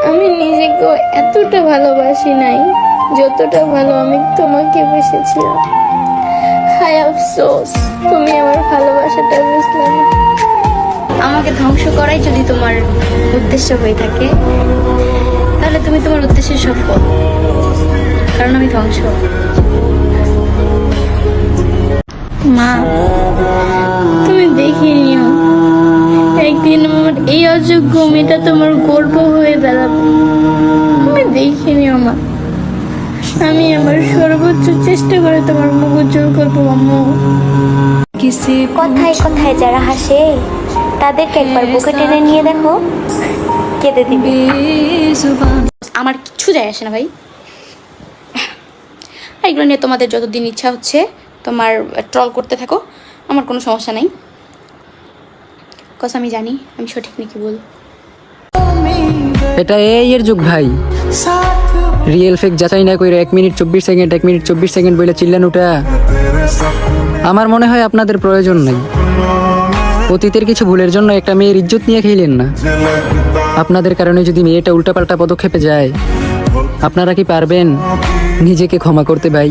আমি নিজেকে এতটা ভালোবাসি নাই যতটা ভালো আমি তোমাকে বেসেছিলাম। হায় আফসোস, তুমি আমার ভালোবাসাটা বুঝলে না। আমাকে ধ্বংস করাই যদি তোমার উদ্দেশ্য হয়ে থাকে, তাহলে তুমি তোমার উদ্দেশ্যে সফল, কারণ আমি ধ্বংস। মা, তুমি দেখে নিও, একদিন আমার এই অযোগ্য মেয়েটা তোমার গর্ব হয়ে দাঁড়াবে। তুমি দেখে নিও মা, আমি আমার সর্বোচ্চ চেষ্টা করে তোমার মুখ উজ্জ্বল করবো আম্মু। কথায় কথায় যারা হাসে তাদেরকে একবার বুকে টেনে নিয়ে দেখো, কেঁদে দিবে। আমার কিচ্ছু যায় আসে না ভাই। আর এগুলো নিয়ে তোমাদের যতদিন ইচ্ছা হচ্ছে তোমার ট্রল করতে থাকো, আমার কোনো সমস্যা নাই। কজ আমি জানি আমি সঠিক নাকি ভুল। এটা এই এর যুগ ভাই, রিয়েল ফেক যাচাই না কইরা 1 মিনিট 24 সেকেন্ড 1 মিনিট 24 সেকেন্ড বলে চিল্লানোটা আমার মনে হয় আপনাদের প্রয়োজন নাই। অতীতের কিছু ভুলের জন্য একটা মেয়ের ইজ্জত নিয়ে খেলেন না। আপনাদের কারণে যদি মেয়েটা উল্টাপাল্টা পদক্ষেপে যায়, আপনারা কি পারবেন নিজেকে ক্ষমা করতে ভাই?